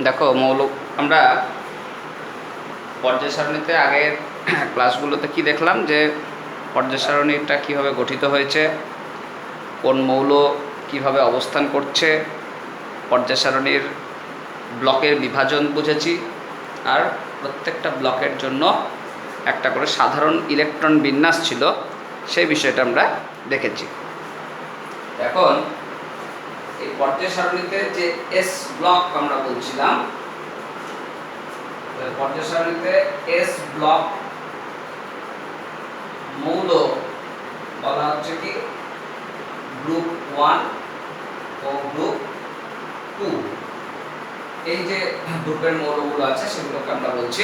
দেখো মৌল আমরা পর্যায় সারণীতে আগের ক্লাসগুলোতে কি দেখলাম যে পর্যায় সারণীটা কীভাবে গঠিত হয়েছে, কোন মৌল কিভাবে অবস্থান করছে, পর্যায় সারণীর ব্লকের বিভাজন বুঝেছি, আর প্রত্যেকটা ব্লকের জন্য একটা করে সাধারণ ইলেকট্রন বিন্যাস ছিল, সেই বিষয়টা আমরা দেখেছি। এখন এই পর্যায় সারণীতে যে এস ব্লক আমরা বলছিলাম, পর্যায় সারণীতে এস ব্লক মৌল বলা হচ্ছে কি গ্রুপ 1 ও গ্রুপ 2। এই যে গ্রুপের মৌলগুলো আছে সেগুলোকে আমরা বলছি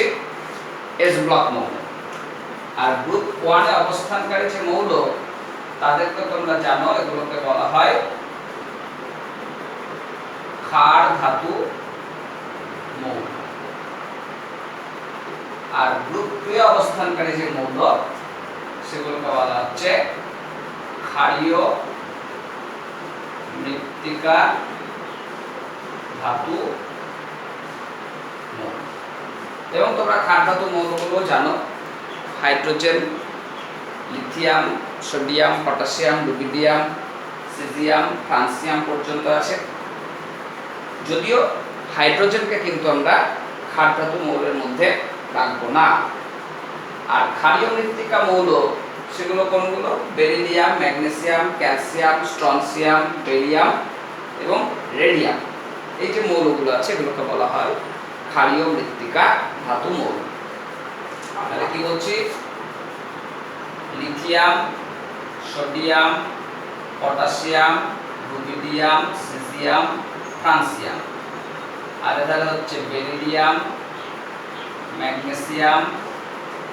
এস ব্লক মৌল। আর গ্রুপ 1 এ অবস্থানকারী যে মৌল তাদেরকে তোমরা জানো, এগুলোকে বলা হয় ক্ষার ধাতু মৌল। আর গ্রুপ 2 এ অবস্থানকারী যে মৌল সেগুলোকে বলা হচ্ছে ক্ষারীয় মৃত্তিকা ধাতু মৌল। এবং তোমরা ক্ষার ধাতু মৌলগুলো জানো, hydrogen, lithium, sodium, potassium, rubidium, caesium, francium পর্যন্ত আছে। যদিও হাইড্রোজেনকে কিন্তু আমরা ক্ষার ধাতু মৌলের মধ্যে রাখবো না। আর ক্ষারীয় মৃত্তিকা মৌল সেগুলো কোনগুলো? Beryllium, magnesium, calcium, strontium, barium এবং রেডিয়াম। এই যে মৌলগুলো আছে এগুলোকে বলা হয় ক্ষারীয় মৃত্তিকা ধাতু মৌল। তাহলে কি বলছি? Lithium, sodium, potassium, rubidium, caesium, francium. আর এখানে হচ্ছে beryllium, magnesium,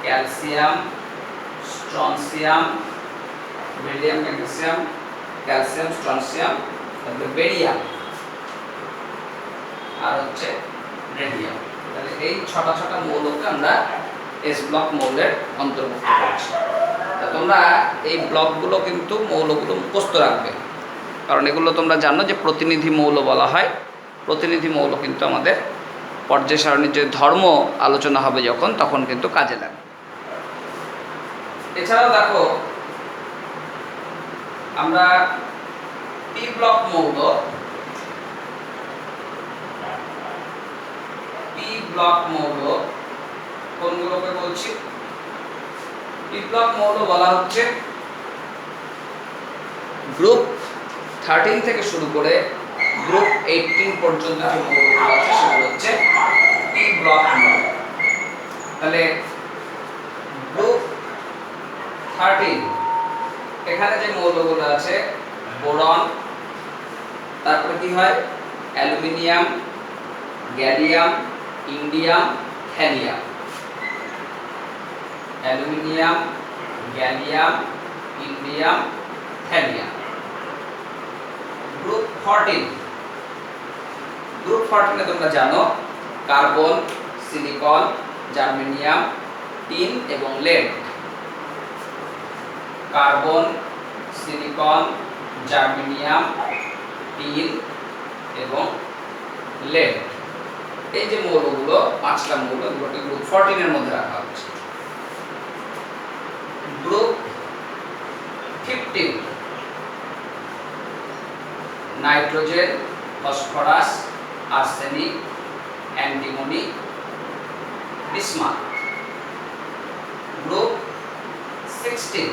calcium, strontium, beryllium, magnesium, calcium, strontium, তারপরে বেরিয়াম, আর হচ্ছে রেডিয়াম। তাহলে এই ছটা ছটা মৌলকে আমরা এস ব্লক মৌলের অন্তর্ভুক্ত করছি। তা তোমরা এই ব্লকগুলো কিন্তু মৌলগুলো মুখস্থ রাখবে, কারণ এগুলো তোমরা জানো যে প্রতিনিধি মৌল বলা হয়। প্রতিনিধি মৌল কিন্তু আমাদের পর্যায় সারণীর যে ধর্ম আলোচনা হবে যখন, তখন কিন্তু কাজে লাগে। এছাড়াও দেখো আমরা পি ব্লক মৌল, পি ব্লক মৌল কোনগুলোকে বলছি? পি ব্লক মৌল বলা হচ্ছে গ্রুপ 13 থেকে শুরু করে গ্রুপ 18 পর্যন্ত যে মৌলগুলো আছে সেগুলো হচ্ছে পি ব্লক মৌল। তাহলে গ্রুপ 13 এখানে যে মৌলগুলো আছে বোরন, তারপরে কি হয় aluminium, gallium, indium, thallium. Aluminium, gallium, indium, thallium. Group 14, group 14 এ তোমরা জানো কার্বন, সিলিকন, জার্মেনিয়াম, টিন এবং lead. Carbon, silicon, germanium, tin এবং লেড। এই যে মৌলগুলো, পাঁচটা মৌল, এগুলোকে গ্রুপ 14 এর মধ্যে রাখা হচ্ছে। Group 15 nitrogen, phosphorus, arsenic, antimony, bismuth. Group 16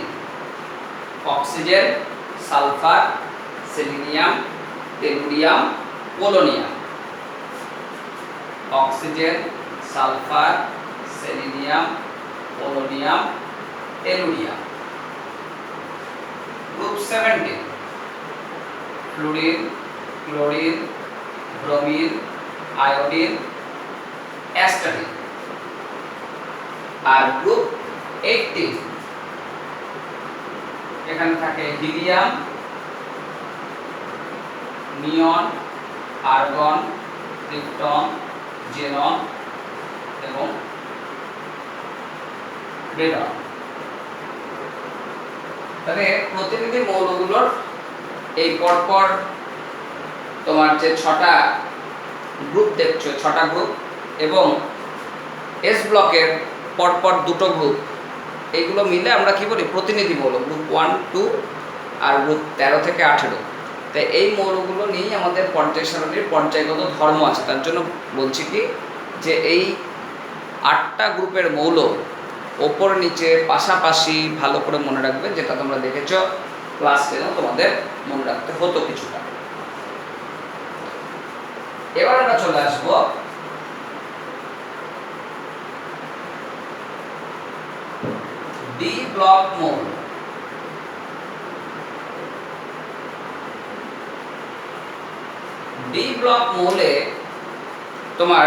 oxygen, sulphur, selenium, tellurium, polonium. Oxygen, sulphur, selenium, polonium, tellurium. Group 17 fluorine, chlorine, bromine, iodine, astatine. আর গ্রুপ 18 এখানে থাকে helium, neon, argon, krypton, xenon এবং রেডন। তাহলে প্রতিনিধি মৌলগুলোর এই পরপর তোমার যে ছটা গ্রুপ দেখছো, 6টা গ্রুপ, এবং এস ব্লকের পরপর 2টো গ্রুপ, এইগুলো মিলে আমরা কি বলি প্রতিনিধি মৌল, গ্রুপ 1, 2 আর গ্রুপ 13 থেকে 18। তাই এই মৌলগুলো নিয়েই আমাদের পর্যায় সারণীর পর্যায়গত ধর্ম আছে। তার জন্য বলছি কি যে এই 8টা গ্রুপের মৌল ওপর নিচে পাশাপাশি ভালো করে মনে রাখবে, যেটা তোমরা দেখেছ ক্লাস 10 তোমাদের মনে রাখতে হতো কিছুটা। এবার আমরা চলে আসবো ডি ব্লক মৌল। ডি ব্লক মৌলে তোমার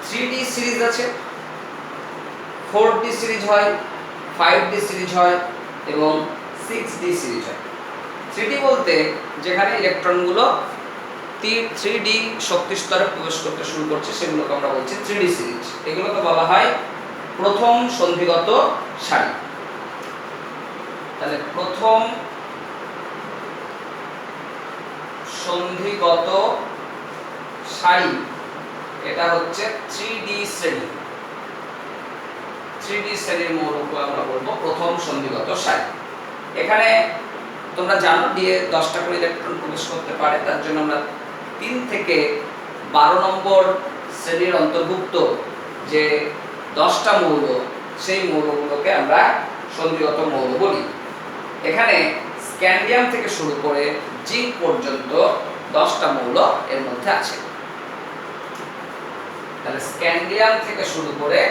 3D সিরিজ আছে, 4D সিরিজ হয়, 5D সিরিজ হয় এবং 6D সিরিজ হয়। 3D বলতে যেখানে ইলেকট্রনগুলো 3D শক্তি স্তরে প্রবেশ করতে শুরু করছে সেগুলোকে আমরা বলছি 3D সিরিজ। এগুলোকে বলা হয় প্রথম সন্ধিগত সারি। তাহলে প্রথম সন্ধিগত সারি এটা হচ্ছে 3D শ্রেণী। 3D শ্রেণীর মৌলকে আমরা বলবো প্রথম সন্ধিগত সারি। এখানে তোমরা জানো ডি এ 10টা করে ইলেকট্রন প্রবেশ করতে পারে, তার জন্য আমরা 3 থেকে 12 নম্বর শ্রেণীর অন্তর্ভুক্ত যে 10টা মৌল, সেই মৌলগুলোকে আমরা সন্ধিগত মৌল বলি। এখানে স্ক্যান্ডিয়াম থেকে শুরু করে জিঙ্ক পর্যন্ত 10টা মৌল এর মধ্যে আছে। তাহলে স্ক্যান্ডিয়াম থেকে শুরু করে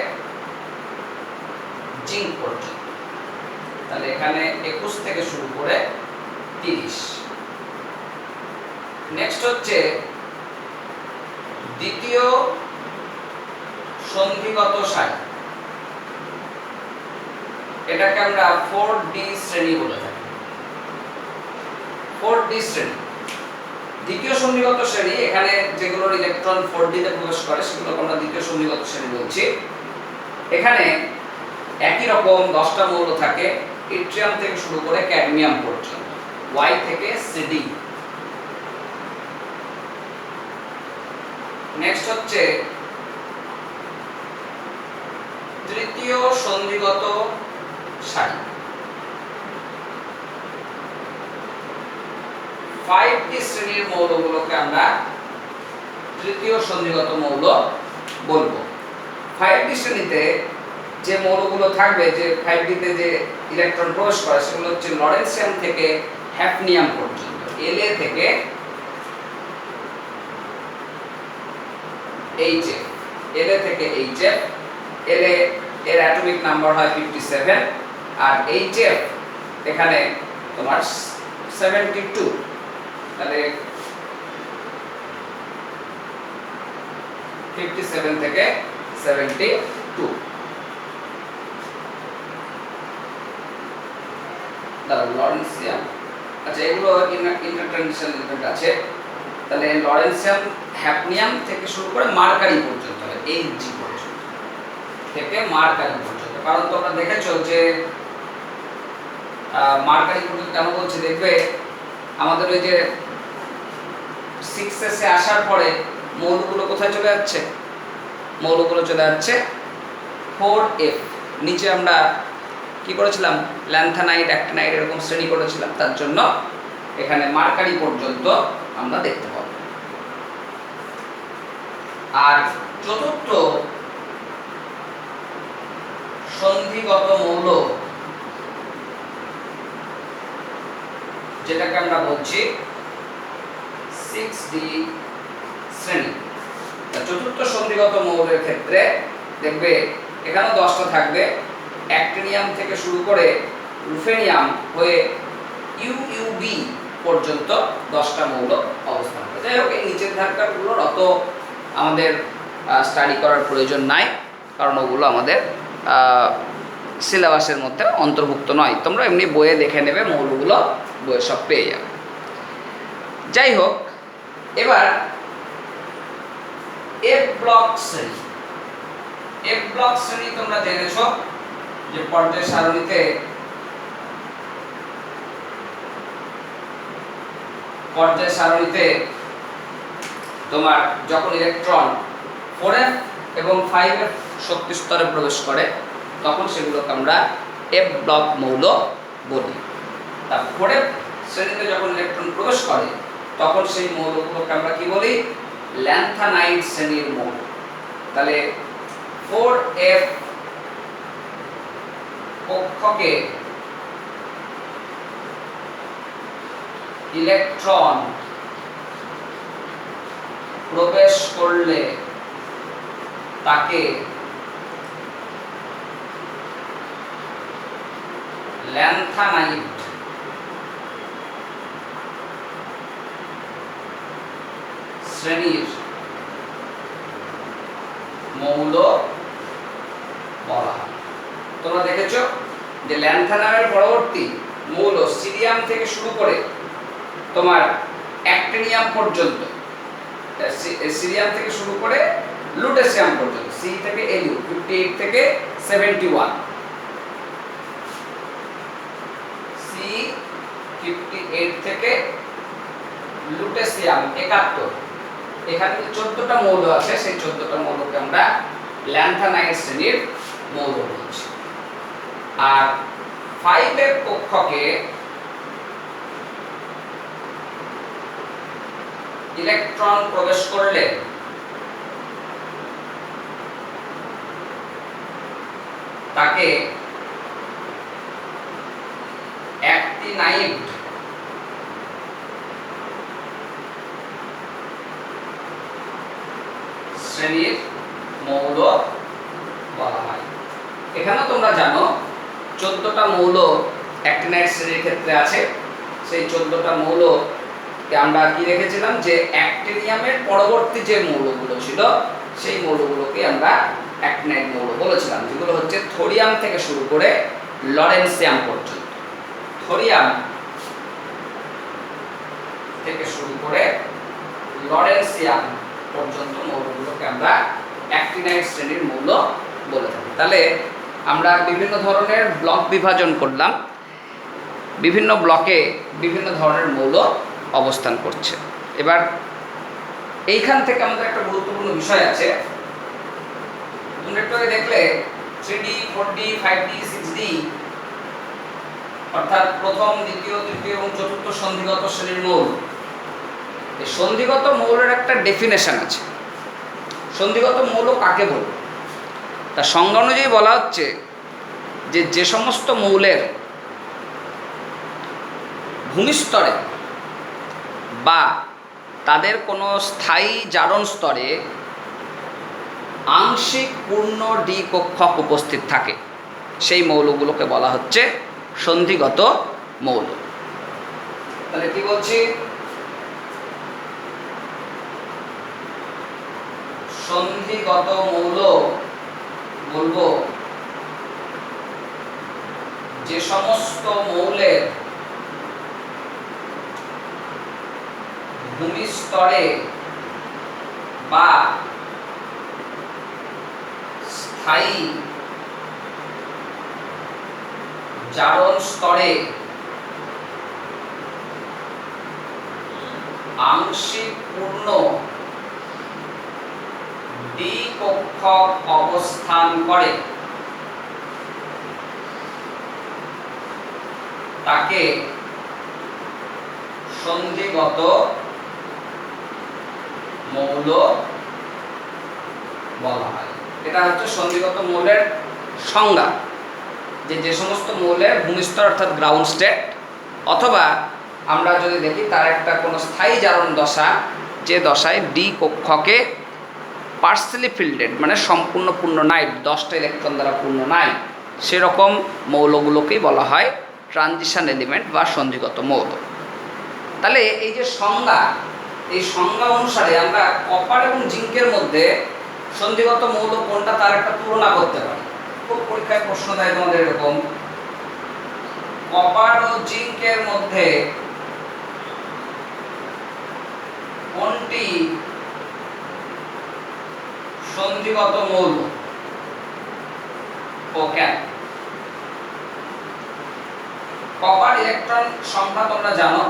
জিঙ্ক পর্যন্ত, তাহলে এখানে 21 থেকে শুরু করে 30। নেক্সট হচ্ছে দ্বিতীয় সন্ধিগত সারি, এটাকে আমরা 4D শ্রেণী বলে থাকি। 4D শ্রেণী, দ্বিতীয় সন্ধিগত শ্রেণী, এখানে যেগুলোর ইলেকট্রন 4D তে প্রবেশ করে সেগুলোকে আমরা দ্বিতীয় সন্ধিগত শ্রেণী বলছি। এখানে একই রকম 10টা মৌল থাকে, ইট্রিয়াম থেকে শুরু করে ক্যাডমিয়াম পর্যন্ত, Y থেকে CD। নেক্সট হচ্ছে তৃতীয় সন্ধিগত সারি, 5D শ্রেণীর মৌলগুলোকে আমরা তৃতীয় সন্ধিগত মৌল বলবো। 5D শ্রেণীতে যে মৌলগুলো থাকবে, যে 5D তে যে ইলেকট্রন প্রবেশ করে সেগুলো হচ্ছে লরেন্সিয়াম থেকে হ্যাফনিয়াম পর্যন্ত, La থেকে HF, La থেকে HF। La এর অ্যাটমিক নাম্বার হয় 57 আর HF এখানে তোমার 72। তাহলে 57 থেকে 72। লরেন্সিয়াম, আচ্ছা এগুলো ইন্টারট্রানজিশন এলিমেন্ট আছে। তাহলে লরেন্সিয়াম হ্যাফনিয়াম থেকে শুরু করে মার্কারি পর্যন্ত, Hg পর্যন্ত থেকে মার্কারি পর্যন্ত। কারণ তোমরা দেখেছো যে মার্কারি পর্যন্ত কেন বলছি, দেখবে আমাদের ওই যে 6s এ আসার পরে মৌলগুলো কোথায় চলে যাচ্ছে, মৌলগুলো চলে যাচ্ছে 4F। নিচে আমরা কি করেছিলাম, ল্যান্থানাইট, অ্যাক্টিনাইট এরকম শ্রেণী করেছিলাম, তার জন্য এখানে মার্কারি পর্যন্ত আমরা দেখতে পাবো। আর চতুর্থ সন্ধিগত মৌল যেটাকে আমরা বলছি 6D শ্রেণী। চতুর্থ সন্ধিগত মৌলের ক্ষেত্রে দেখবে এখানে 10টা থাকবে, অ্যাক্টিনিয়াম থেকে শুরু করে রুফেনিয়াম হয়ে UUB পর্যন্ত 10টা মৌল অবস্থান করে। যাই হোক, এই নিচের ধারকারগুলোর অত আমাদের স্টাডি করার প্রয়োজন নাই, কারণ ওগুলো আমাদের সিলেবাসের মধ্যে অন্তর্ভুক্ত নয়। তোমরা এমনি বইয়ে দেখে নেবে, মৌলগুলো বইয়ে সব পেয়ে যাবে। যাই হোক, এবার এফ ব্লক শ্রেণী। এফ ব্লক শ্রেণী তোমরা জেনেছ যে পর্যায় সারণীতে তোমার যখন ইলেকট্রন 4f এবং 5f শক্তি স্তরে প্রবেশ করে তখন সেগুলোকে আমরা f ব্লক মৌল বলি। তা 4f শ্রেণীতে যখন ইলেকট্রন প্রবেশ করে তখন সেই মৌলগুলোকে আমরা কি বলি? ল্যান্থানাইড শ্রেণীর মৌল। তাহলে 4f কক্ষকে ইলেকট্রন প্রবেশ করলে তাকে ল্যান্থানাইড শ্রেণীর মৌল বলা হয়। তোমরা দেখেছো যে ল্যান্থানাইডের পরবর্তী মৌল সিরিয়াম থেকে শুরু করে তোমার অ্যাক্টিনিয়াম পর্যন্ত, সিরিয়াম থেকে শুরু করে লুটেসিয়াম পর্যন্ত, সি থেকে এলইউ 58 থেকে 71, সি 58 থেকে লুটেসিয়াম 71, এখানে 14টা মৌল আছে, সেই 14টা মৌলকে আমরা ল্যান্থানাইড শ্রেণীর মৌল বলছি। আর 5f কক্ষকে ইলেকট্রন প্রবেশ করলে তাকে অ্যাক্টিনাইড শ্রেণীর মৌল বলা হয়। এখানে তোমরা জানো 14টা মৌল অ্যাক্টিনাইড শ্রেণীর ক্ষেত্রে আছে। সেই 14টা মৌলকে আমরা কি রেখেছিলাম যে অ্যাক্টিনিয়ামের পরবর্তী যে মৌলগুলো ছিল সেই মৌলগুলোকে আমরা অ্যাক্টিনাইড মৌল বলেছিলাম, যেগুলো হচ্ছে থোরিয়াম থেকে শুরু করে লরেন্সিয়াম পর্যন্ত। থোরিয়াম থেকে শুরু করে লরেন্সিয়াম পর্যন্ত মৌলগুলোকে আমরা অ্যাক্টিনাইড শ্রেণীর মৌল বলে থাকি। তাহলে আমরা বিভিন্ন ধরনের ব্লক বিভাজন করলাম, বিভিন্ন ব্লকে বিভিন্ন ধরনের মৌল অবস্থান করছে। এবার এইখান থেকে আমাদের একটা গুরুত্বপূর্ণ বিষয় আছে। তোমরা একটু আগে দেখলে 3D 4D 5D 6D অর্থাৎ প্রথম, দ্বিতীয়, তৃতীয় এবং চতুর্থ সন্ধিগত শ্রেণীর মৌল। এই সন্ধিগত মৌলের একটা ডেফিনেশন আছে। সন্ধিগত মৌল কাকে বলব? তার সংজ্ঞা অনুযায়ী বলা হচ্ছে যে যে সমস্ত মৌলের ভূমিস্তরে বা তাদের কোনো স্থায়ী জারণ স্তরে আংশিক পূর্ণ ডি কক্ষক উপস্থিত থাকে সেই মৌলগুলোকে বলা হচ্ছে সন্ধিগত মৌল। তাহলে কি বলছি? সন্ধিগত মৌল বলবো যে সমস্ত মৌলের ভূমিস্তরে বা স্থায়ী জারণ স্তরে আংশিক পূর্ণ ডি কক্ষক অবস্থান করে তাকে সন্ধিগত মৌল বলা হয়। এটা হচ্ছে সন্ধিগত মৌলের সংজ্ঞা, যে যে সমস্ত মৌলের ভূমিস্তর অর্থাৎ গ্রাউন্ড স্টেট, অথবা আমরা যদি দেখি তার একটা কোনো স্থায়ী জারণ দশা, যে দশায় ডি কক্ষকে পার্সিয়ালি ফিল্ডেড মানে সম্পূর্ণ পূর্ণ নাই, 10টা ইলেকট্রন দ্বারা পূর্ণ নাই, সেরকম মৌলগুলোকেই বলা হয় ট্রানজিশন এলিমেন্ট বা সন্ধিগত মৌল। তাহলে এই যে সংজ্ঞা, এই সংজ্ঞা অনুসারে আমরা কপার এবং জিঙ্কের মধ্যে সন্ধিগত মৌল কোনটা তার একটা তুলনা করতে পারি। খুব পরীক্ষায় প্রশ্ন দেয় তোমাদের এরকম, কপার ও জিঙ্কের মধ্যে কোনটি সন্ধিগত মৌল ও কেন? কপার ইলেকট্রন সংখ্যা তোমরা জানো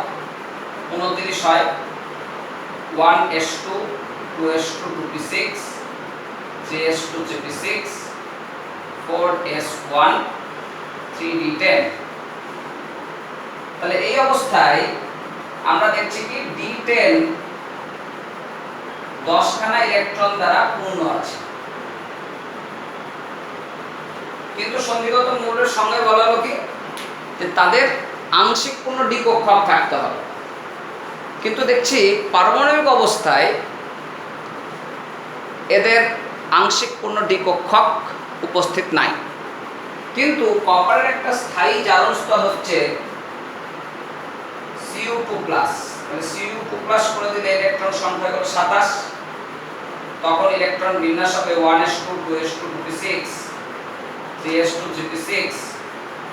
29 হয়, 1s2 2s2 2p6 3s2 3p6 4s1 3d10। তাহলে এই অবস্থায় আমরা দেখছি কি d10 10 খানা ইলেকট্রন দ্বারা পূর্ণ আছে, কিন্তু সন্ধিগত মৌলের সঙ্গে বলা হলো কি যে তাদের আংশিক পূর্ণ ডি কক্ষক থাকতে হবে। কিন্তু দেখছি পারমাণবিক অবস্থায় এদের আংশিক পূর্ণ ডি কক্ষক উপস্থিত নাই। কিন্তু কপারের একটা স্থায়ী জারণ স্তর হচ্ছে Cu2+, মানে Cu2+ করে দিলে ইলেকট্রন সংখ্যা হলো 27, তখন ইলেকট্রন বিন্যাস হবে 1s2 2s2 2p6 3s2 3p6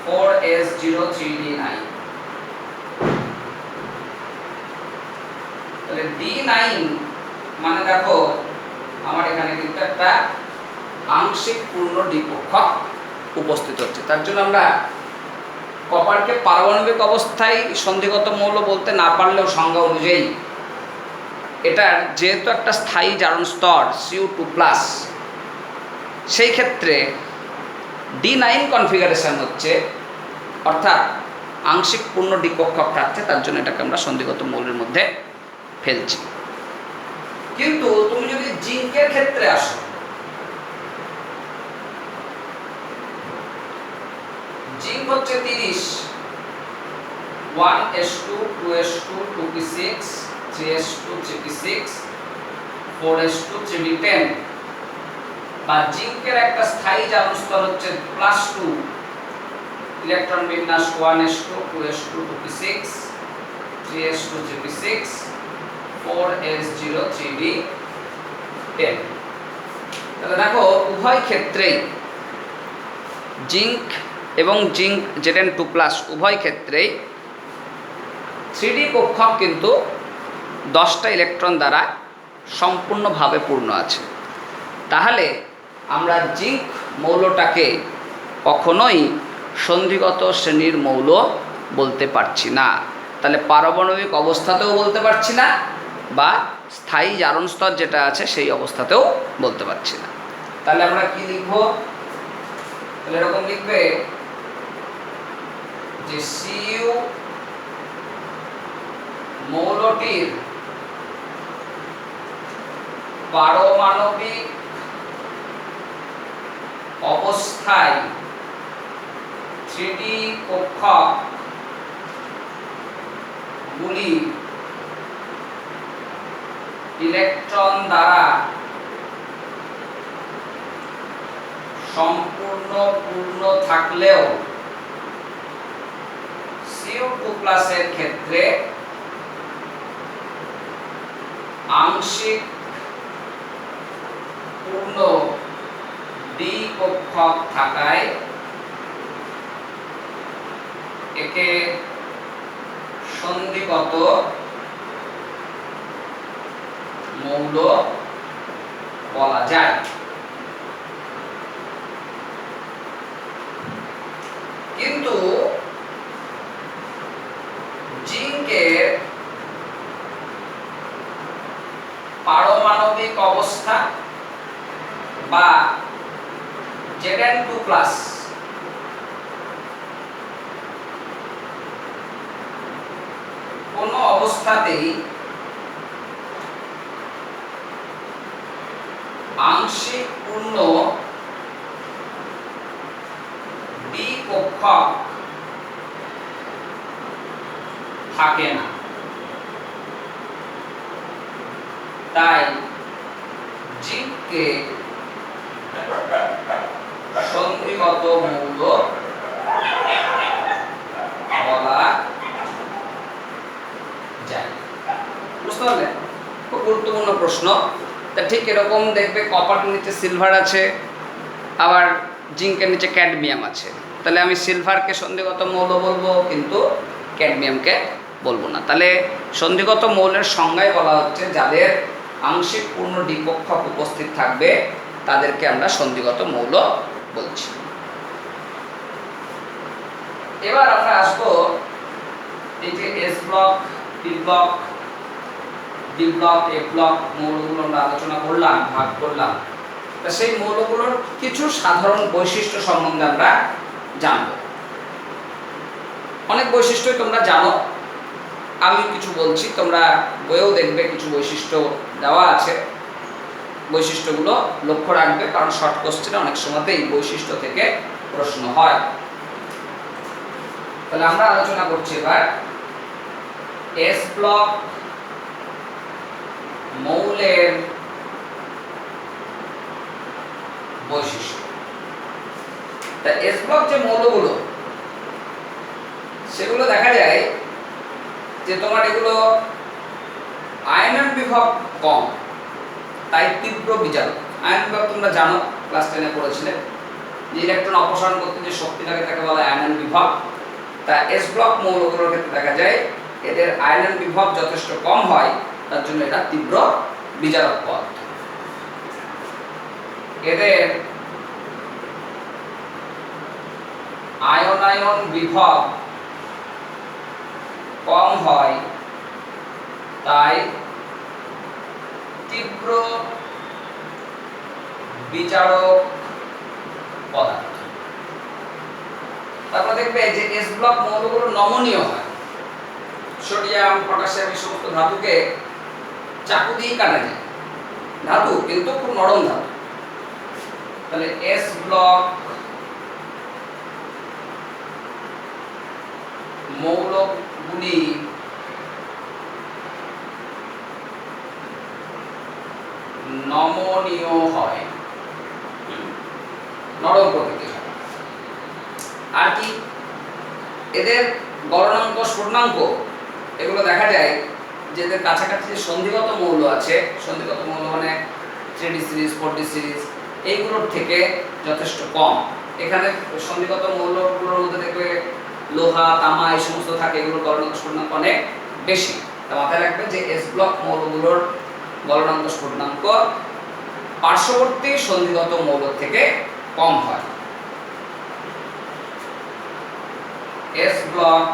4s0 3d9। তাহলে d9 মানে দেখো আমার এখানে কিন্তু একটা আংশিক পূর্ণ ডি কক্ষক উপস্থিত হচ্ছে। তার জন্য আমরা কপারকে পারমাণবিক অবস্থায় সন্ধিগত মৌল বলতে না পারলেও সংজ্ঞা অনুযায়ী এটার যেহেতু একটা স্থায়ী জারণ স্তর Cu2+, সেই ক্ষেত্রে d9 কনফিগারেশন হচ্ছে, অর্থাৎ আংশিক পূর্ণ ডি কক্ষক থাকছে, তার জন্য এটাকে আমরা সন্ধিগত মৌলের মধ্যে ফেলছি। কিন্তু তুমি যদি জিঙ্কের ক্ষেত্রে আসো, জিঙ্ক হচ্ছে 30 1s2 2s2 2p6 3s2 3p6 4s2 3d10, বা জিঙ্কের একটা স্থায়ী জারণ স্তর হচ্ছে +2, ইলেকট্রন বিন্যাস 1s2 2s2 2p6 3s2 3p6 4s0 3d10। তাহলে দেখো উভয় ক্ষেত্রেই জিঙ্ক এবং জিঙ্ক Zn2+ উভয় ক্ষেত্রেই 3D কক্ষক কিন্তু 10টা ইলেকট্রন দ্বারা সম্পূর্ণভাবে পূর্ণ আছে। তাহলে আমরা জিঙ্ক মৌলটাকে কখনোই সন্ধিগত শ্রেণীর মৌল বলতে পারছি না। তাহলে পারমাণবিক অবস্থাতেও বলতে পারছি না, বা স্থায়ী জারণ স্তর যেটা আছে সেই অবস্থাতেও বলতে পারছি না। তাহলে আমরা কি লিখব? তাহলে এরকম লিখবে যে Cu মৌলটির পারমাণবিক অবস্থায় 3D কক্ষক গুলি ইলেকট্রন দ্বারা সম্পূর্ণ পূর্ণ থাকলেও Cu2+ এর ক্ষেত্রে আংশিক পূর্ণ ডি কক্ষক থাকায় একে সন্ধিগত মৌল বলা যায়। কিন্তু জিঙ্কের পারমাণবিক অবস্থা বা Zn2+ কোনো অবস্থাতেই আংশিক পূর্ণ ডি কক্ষক থাকে না। তাই জিঙ্ককে সন্ধিগত মৌল বলা যায়। বুঝতে পারলে? খুব গুরুত্বপূর্ণ প্রশ্ন। তা ঠিক এরকম দেখবে কপারের নিচে সিলভার আছে, আবার জিঙ্কের নিচে ক্যাডমিয়াম আছে। তাহলে আমি সিলভারকে সন্ধিগত মৌল বলবো, কিন্তু ক্যাডমিয়ামকে বলবো না। তাহলে সন্ধিগত মৌলের সংজ্ঞায় বলা হচ্ছে যাদের আংশিক পূর্ণ ডি কক্ষক উপস্থিত থাকবে তাদেরকে আমরা সন্ধিগত মৌল বলছি। এবার আমরা আসবো এই যে S block, P block, D block, এ ব্লক মৌলগুলো আমরা আলোচনা করলাম, ভাগ করলাম। তা সেই মৌলগুলোর কিছু সাধারণ বৈশিষ্ট্য সম্বন্ধে আমরা জানব। অনেক বৈশিষ্ট্যই তোমরা জানো, আমি কিছু বলছি, তোমরা বইয়েও দেখবে কিছু বৈশিষ্ট্য দেওয়া আছে। বৈশিষ্ট্যগুলো লক্ষ্য রাখবে, কারণ শর্ট কোশ্চেনে অনেক সময়তেই বৈশিষ্ট্য থেকে প্রশ্ন হয়। তাহলে আমরা আলোচনা করছি এবার এস ব্লক মৌলের বৈশিষ্ট্য। তা এস ব্লক যে মৌলগুলো, সেগুলো দেখা যায় যে তোমার এগুলো আয়নন বিভব কম, তাই তীব্র বিজারক। আয়ন বিভব তোমরা জানো, ক্লাস 10 পড়েছিলে, যে ইলেকট্রন অপসারণ করতে যে শক্তি লাগে তাকে বলা হয় আয়নন বিভব। তা এস ব্লক মৌলগুলোর ক্ষেত্রে দেখা যায় এদের আয়নন বিভব যথেষ্ট কম হয়, তার জন্য এটা তীব্র বিজারক পদার্থ। এদের আয়নায়ন বিভব কম হয়, তাই তীব্র বিজারক পদার্থ। তারপর দেখবে যে এস ব্লক মৌলগুলো নমনীয় হয়। সোডিয়াম, পটাশিয়াম এই সমস্ত ধাতুকে চাকু দিয়ে কাটা যায়, ধাতু কিন্তু খুব নরম ধাতু। তাহলে এস ব্লক মৌলগুলি নমনীয় হয়, নরম প্রকৃতির হয়। আর কি এদের গলনাঙ্ক, স্ফুটনাঙ্ক এগুলো দেখা যায় যে এদের কাছাকাছি যে সন্ধিগত মৌল আছে, সন্ধিগত মৌল মানে 3D সিরিজ, 4D সিরিজ, এইগুলোর থেকে যথেষ্ট কম। এখানে সন্ধিগত মৌলগুলোর মধ্যে দেখবে লোহা, তামা এই সমস্ত থাকে, এগুলোর গলনাঙ্ক, স্ফুটনাঙ্ক অনেক বেশি। তা মাথায় রাখবে যে এস ব্লক মৌলগুলোর গলনাঙ্ক, স্ফুটনাঙ্ক পার্শ্ববর্তী সন্ধিগত মৌল থেকে কম হয়। এস ব্লক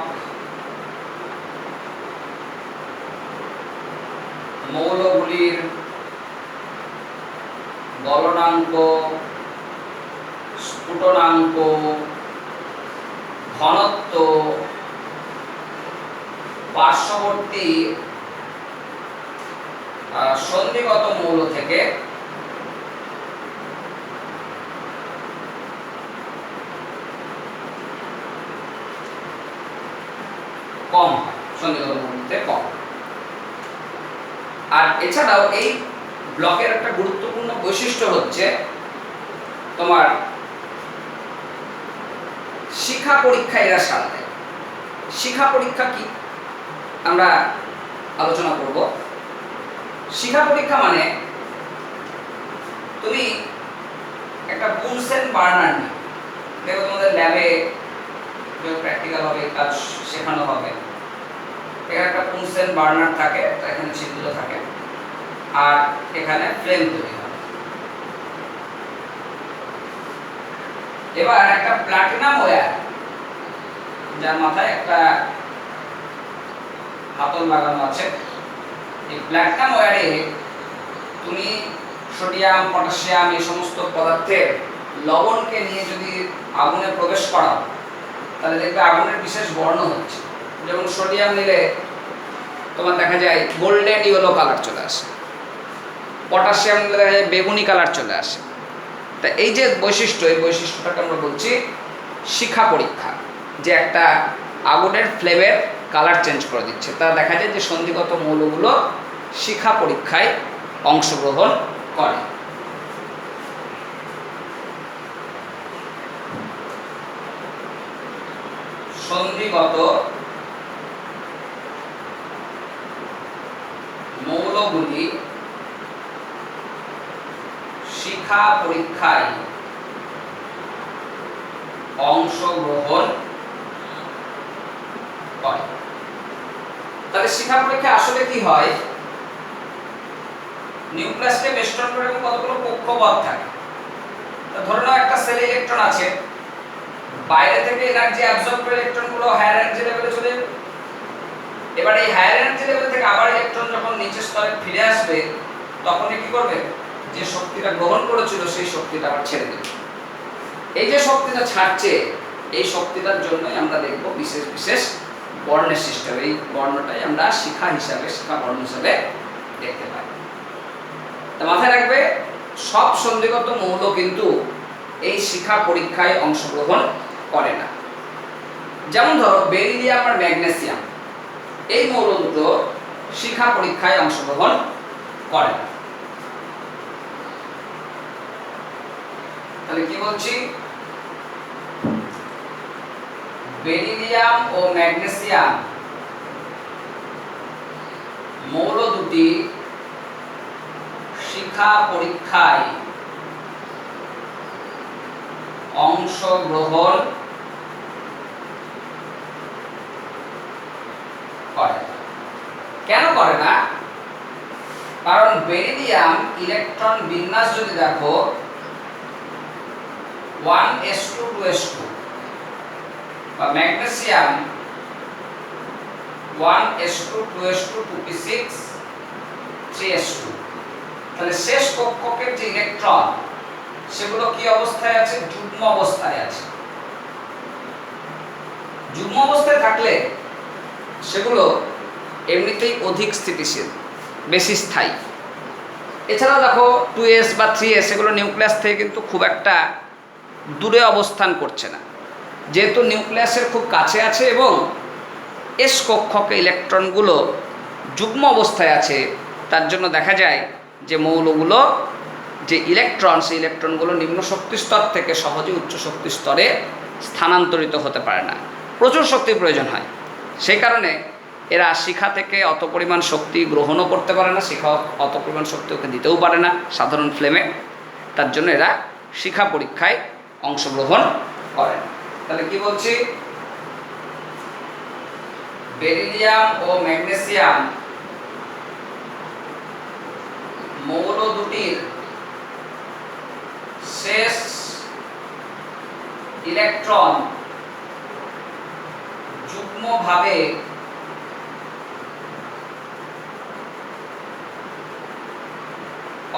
মৌলগুলির গলনাঙ্ক, স্ফুটনাঙ্ক, ঘনত্ব পার্শ্ববর্তী সন্ধিগত মৌল থেকে কম হয়, সন্ধিগত মৌল থেকে কম। আর এছাড়াও এই ব্লকের একটা গুরুত্বপূর্ণ বৈশিষ্ট্য হচ্ছে তোমার শিখা পরীক্ষা এরা সাল দেয়। শিখা পরীক্ষা কি আমরা আলোচনা করব। শিখা পরীক্ষা মানে তুমি একটা বুনসেন বার্নার নিয়ে, দেখো তোমাদের ল্যাবে প্র্যাকটিক্যাল হবে, কাজ শেখানো হবে। এখানে একটা বুনসেন বার্নার থাকে, এখানে ছিদ্র থাকে, আর এখানে ফ্লেম তৈরি হয়। এবার একটা প্লাটিনাম ওয়্যার, যার মাথায় একটা হাতল লাগানো আছে, এই প্লাটিনাম ওয়্যারে তুমি সোডিয়াম, পটাশিয়াম এই সমস্ত পদার্থের লবণকে নিয়ে যদি আগুনে প্রবেশ করাও, তাহলে দেখবে আগুনের বিশেষ বর্ণ হচ্ছে। যেমন সোডিয়াম নিলে তোমার দেখা যায় গোল্ডেন ইয়েলো কালার চলে আসে, পটাশিয়াম নিলে দেখা যায় বেগুনি কালার চলে আসে। তা এই যে বৈশিষ্ট্য, এই বৈশিষ্ট্যটাকে আমরা বলছি শিখা পরীক্ষা, যে একটা আগুনের ফ্লেমের কালার চেঞ্জ করে দিচ্ছে। তা দেখা যায় যে সন্ধিগত মৌলগুলো শিখা পরীক্ষায় অংশগ্রহণ করে। সন্ধিগত মৌলগুলি শিখা পরীক্ষায় অংশগ্রহণ করে। তাহলে শিখা পরীক্ষা আসলে কি হয়, নিউক্লিয়াসকে বেষ্টন করে কতগুলো কক্ষপথ থাকে। ধরে নাও একটা সেলে ইলেকট্রন আছে, বাইরে থেকে এনার্জি অ্যাবজর্ব করে ইলেকট্রনগুলো হায়ার এনার্জি লেভেলে চলে যাবে। এবার এই হায়ার এনার্জি লেভেল থেকে আবার ইলেকট্রন যখন নিচের স্তরে ফিরে আসবে তখন কি করবে, যে শক্তিটা গ্রহণ করেছিল সেই শক্তিটা আবার ছেড়ে দেবে। এই যে শক্তিটা ছাড়ছে এই শক্তিটার জন্যই আমরা দেখব বিশেষ বিশেষ বর্ণের সৃষ্টি হবে। এই বর্ণটাই আমরা শিখা হিসাবে, শিখা বর্ণ হিসাবে দেখতে পাই। তা মাথায় রাখবে সব সন্ধিগত মৌল কিন্তু এই শিখা পরীক্ষায় অংশগ্রহণ করে না। যেমন ধরো বেরিলিয়াম আর ম্যাগনেসিয়াম, এই মৌল দুটো শিখা পরীক্ষায় অংশগ্রহণ করে না। তাহলে কি বলছি, বেরিলিয়াম ও ম্যাগনেসিয়াম মৌল দুটি শিখা পরীক্ষায় অংশগ্রহণ করে। কেন করে না? কারণ বেরিলিয়াম ইলেকট্রন বিন্যাস যদি দেখো 1s2 2s2 বা magnesium 1s2 2s2 2p6 3s2, তাহলে শেষ কক্ষকের যে ইলেকট্রন সেগুলো কি অবস্থায় আছে? যুগ্ম অবস্থায় আছে। যুগ্ম অবস্থায় থাকলে সেগুলো এমনিতেই অধিক স্থিতিশীল, বেশি স্থায়ী। এছাড়াও দেখো 2s বা 3s এগুলো নিউক্লিয়াস থেকে কিন্তু খুব একটা দূরে অবস্থান করছে না, যেহেতু নিউক্লিয়াসের খুব কাছে আছে এবং এস কক্ষকে ইলেকট্রনগুলো যুগ্ম অবস্থায় আছে, তার জন্য দেখা যায় যে মৌলগুলো যে ইলেকট্রন, সেই ইলেকট্রনগুলো নিম্ন শক্তি স্তর থেকে সহজে উচ্চ শক্তি স্তরে স্থানান্তরিত হতে পারে না, প্রচুর শক্তির প্রয়োজন হয়। সেই কারণে এরা শিখা থেকে অত পরিমাণ শক্তি গ্রহণও করতে পারে না, শিখা অত পরিমাণ শক্তি ওকে দিতেও পারে না সাধারণ ফ্লেমে। তার জন্য এরা শিখা পরীক্ষায় অংশগ্রহণ করে না। তাহলে কি বলছি, বেরিলিয়াম ও ম্যাগনেসিয়াম মৌল দুটির শেষ ইলেকট্রন যুগ্মভাবে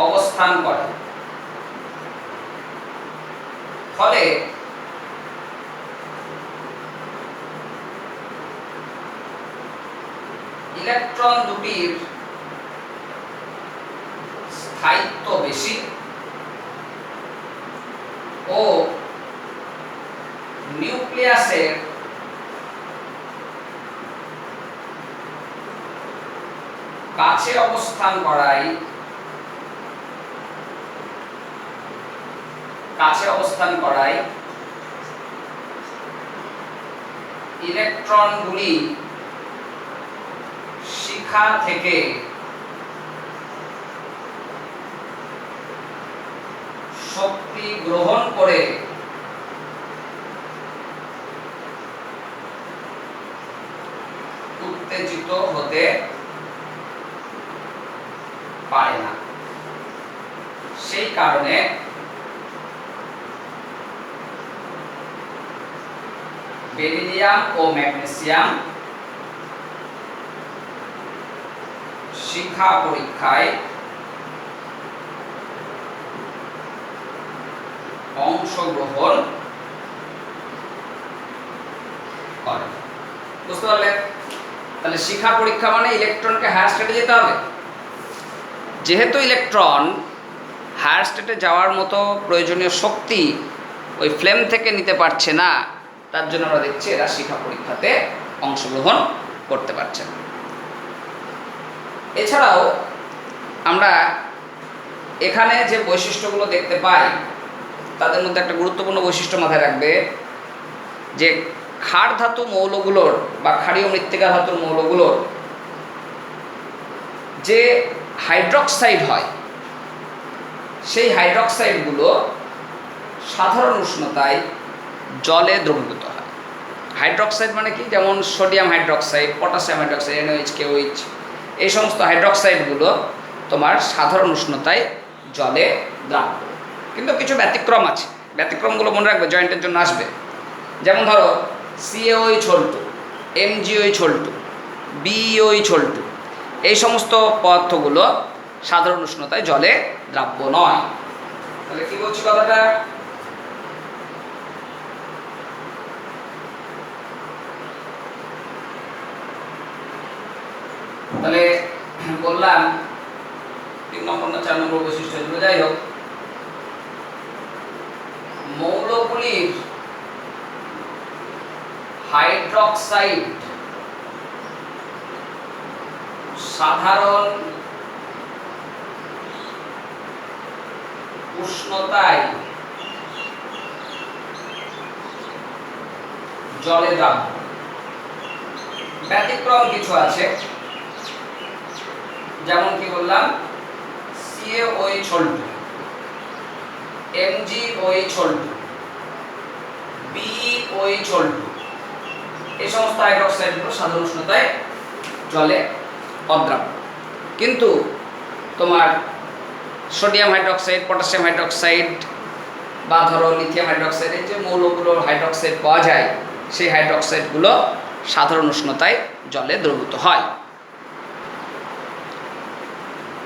অবস্থান করে, ফলে ইলেকট্রন দুটির স্থায়িত্ব বেশি ও নিউক্লিয়াসের কাছে অবস্থান করায় ইলেকট্রনগুলি শিখা থেকে শক্তি গ্রহণ করে উত্তেজিত হতে পারে না। সেই কারণে বেরিলিয়াম ও ম্যাগনেসিয়াম শিখা পরীক্ষায় অংশগ্রহণ করে। বুঝতে পারলেন? তাহলে শিখা পরীক্ষা মানে ইলেকট্রনকে হায়ার স্টেটে যেতে হবে। যেহেতু ইলেকট্রন হায়ার স্টেটে যাওয়ার মতো প্রয়োজনীয় শক্তি ওই ফ্লেম থেকে নিতে পারছে না, তার জন্য আমরা দেখছি এরা শিখা পরীক্ষাতে অংশগ্রহণ করতে পারছে না। এছাড়াও আমরা এখানে যে বৈশিষ্ট্যগুলো দেখতে পাই তাদের মধ্যে একটা গুরুত্বপূর্ণ বৈশিষ্ট্য মাথায় রাখবে, যে ক্ষার ধাতু মৌলগুলোর বা ক্ষারীয় মৃত্তিকা ধাতুর মৌলগুলোর যে হাইড্রক্সাইড হয়, সেই হাইড্রক্সাইডগুলো সাধারণ উষ্ণতায় জলে দ্রবীভূত হয়। হাইড্রক্সাইড মানে কি, যেমন sodium hydroxide, potassium hydroxide, NaOH, KOH, এই সমস্ত হাইড্রক্সাইডগুলো তোমার সাধারণ উষ্ণতায় জলে দ্রাব্য। কিন্তু কিছু ব্যতিক্রম আছে, ব্যতিক্রমগুলো মনে রাখবে, জয়েন্টের জন্য আসবে। যেমন ধরো CaOH, MgOH, BeOH2। এই সমস্ত পদার্থগুলো সাধারণ উষ্ণতায় জলে দ্রাব্য নয়। তাহলে কি বলছি কথাটা? তাহলে বললাম 3 নম্বর না 4 নম্বর বৈশিষ্ট্য এগুলো। যাই হোক, মৌলগুলির হাইড্রক্সাইড সাধারণ উষ্ণতায় জলে দ্রাব্য। ব্যতিক্রম কিছু আছে, যেমন কি বললাম CaOH2, MgOH2, BeOH2, এই সমস্ত হাইড্রক্সাইডগুলো সাধারণ উষ্ণতায় জলে অদ্রাব্য। কিন্তু তোমার সোডিয়াম হাইড্রক্সাইড, পটাশিয়াম হাইড্রক্সাইড বা ধরো লিথিয়াম হাইড্রক্সাইড, এই যে মৌলগুলোর হাইড্রক্সাইড পাওয়া যায়, সেই হাইড্রক্সাইডগুলো সাধারণ উষ্ণতায় জলে দ্রবীভূত হয়।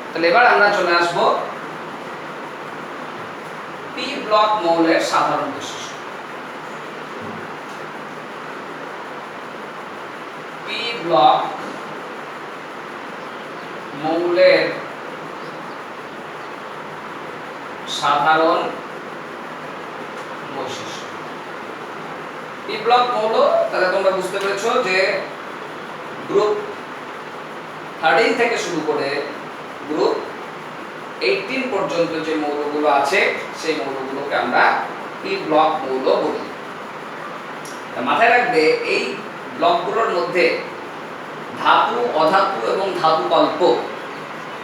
তাহলে এবার আমরা চলে আসব পি ব্লক মৌলের সাধারণ বৈশিষ্ট্য। পি ব্লক মৌলের সাধারণ বৈশিষ্ট্য। পি ব্লক মৌল, তাহলে তোমরা বুঝতে পেরেছো যে গ্রুপ 13 থেকে শুরু করে গ্রুপ 18 পর্যন্ত যে মৌলগুলো আছে সেই মৌলগুলোকে আমরা পি ব্লক মৌল বলি। মাথায় রাখবে এই ব্লকগুলোর মধ্যে ধাতু, অধাতু এবং ধাতু কল্প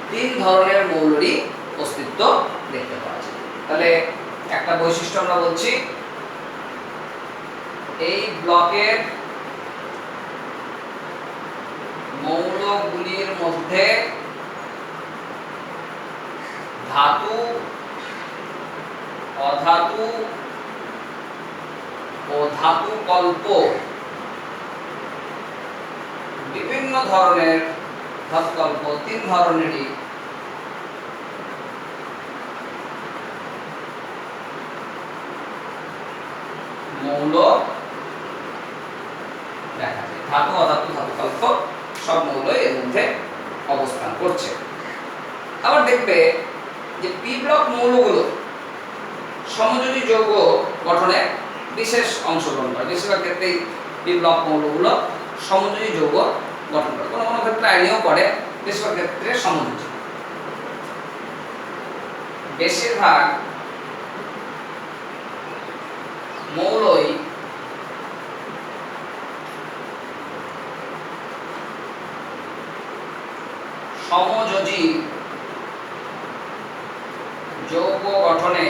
3 ধরনের মৌলেরই অস্তিত্ব দেখতে পাওয়া যায়। তাহলে একটা বৈশিষ্ট্য আমরা বলছি, এই ব্লকের মৌলগুলির মধ্যে ধাতু, অধাতু ও ধাতু কল্প বিভিন্ন ধরনের ধাতু কল্প 3 ধরনেরই মৌল দেখা যায়। ধাতু, অধাতু, ধাতু কল্প সব মৌল এর মধ্যে অবস্থান করছে। আবার দেখবে যে পি ব্লক মৌলগুলো সমযোজী যৌগ গঠনে বিশেষ অংশগ্রহণ করে। বেশিরভাগ ক্ষেত্রেই পি ব্লক মৌলগুলো সমযোজী যৌগ গঠন করে, কোনো কোনো ক্ষেত্রে আয়নীয় করে, বেশিরভাগ ক্ষেত্রে সমযোজী। বেশিরভাগ মৌলই সমযোজী যৌগ গঠনে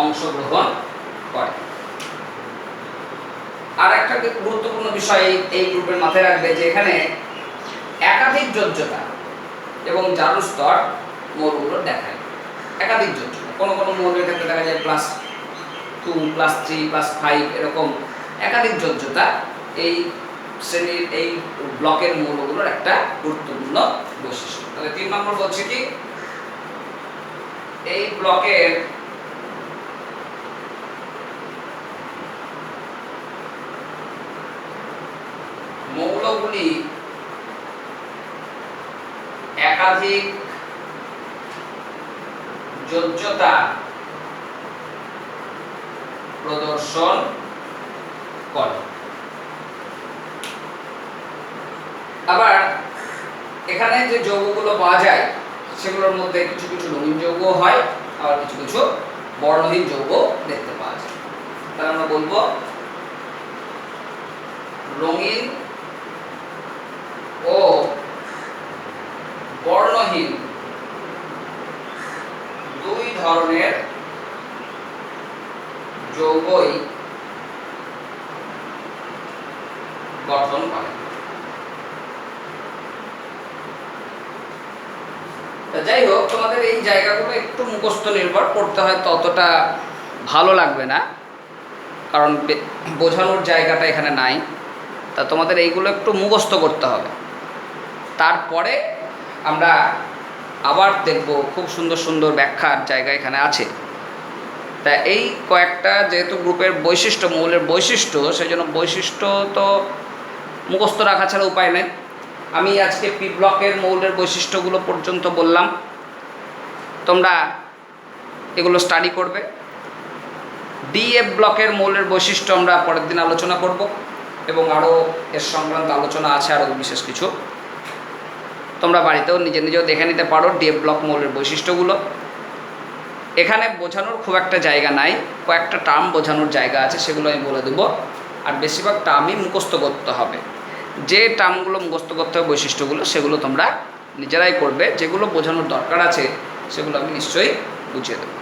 অংশগ্রহণ করে। আর একটা গুরুত্বপূর্ণ বিষয় এই গ্রুপের মাথায় রাখবে যে এখানে একাধিক যোজ্যতা এবং জারণ স্তর মৌলগুলো দেখায়। একাধিক যোজ্যতা, কোনো কোনো মৌলের ক্ষেত্রে দেখা যায় +2, +3, +5 এরকম একাধিক যোজ্যতা এই শ্রেণীর এই ব্লকের মৌলগুলোর একটা গুরুত্বপূর্ণ বৈশিষ্ট্য। তাহলে 3 নম্বর বলছে কি, এই ব্লকের মৌলগুলি একাধিক যোজ্যতা প্রদর্শন করে। আবার এখানে যে যৌগগুলো পাওয়া যায় সেগুলোর মধ্যে কিছু কিছু রঙিন যৌগ হয়, আবার কিছু কিছু বর্ণহীন যৌগ দেখতে পাওয়া যায়। তাহলে আমরা বলবো রঙিন ও বর্ণহীন 2 ধরনের যৌগই গঠন করে। যাই হোক, তোমাদের এই জায়গাগুলো একটু মুখস্থ নির্ভর পড়তে হয়, ততটা ভালো লাগবে না, কারণ বোঝানোর জায়গাটা এখানে নাই। তা তোমাদের এইগুলো একটু মুখস্থ করতে হবে। তারপরে আমরা আবার দেখব খুব সুন্দর সুন্দর ব্যাখ্যার জায়গা এখানে আছে। তা এই কয়েকটা যেহেতু গ্রুপের বৈশিষ্ট্য, মৌলের বৈশিষ্ট্য, সেই জন্য বৈশিষ্ট্য তো মুখস্থ রাখা ছাড়া উপায় নেই। আমি আজকে পি ব্লকের মৌলের বৈশিষ্ট্যগুলো পর্যন্ত বললাম, তোমরা এগুলো স্টাডি করবে। ডিএফ ব্লকের মৌলের বৈশিষ্ট্য আমরা পরের দিন আলোচনা করব, এবং আরও এর সংক্রান্ত আলোচনা আছে আরও বিশেষ কিছু। তোমরা বাড়িতেও নিজেও দেখে নিতে পারো ডিএফ ব্লক মৌলের বৈশিষ্ট্যগুলো। এখানে বোঝানোর খুব একটা জায়গা নাই, কয়েকটা টার্ম বোঝানোর জায়গা আছে, সেগুলো আমি বলে দেবো। আর বেশিরভাগ টার্মই মুখস্থ করতে হবে। যে টার্মগুলো মুখস্থ করতে হবে বৈশিষ্ট্যগুলো, সেগুলো তোমরা নিজেরাই করবে। যেগুলো বোঝানোর দরকার আছে সেগুলো আমি নিশ্চয়ই বুঝিয়ে দেবো।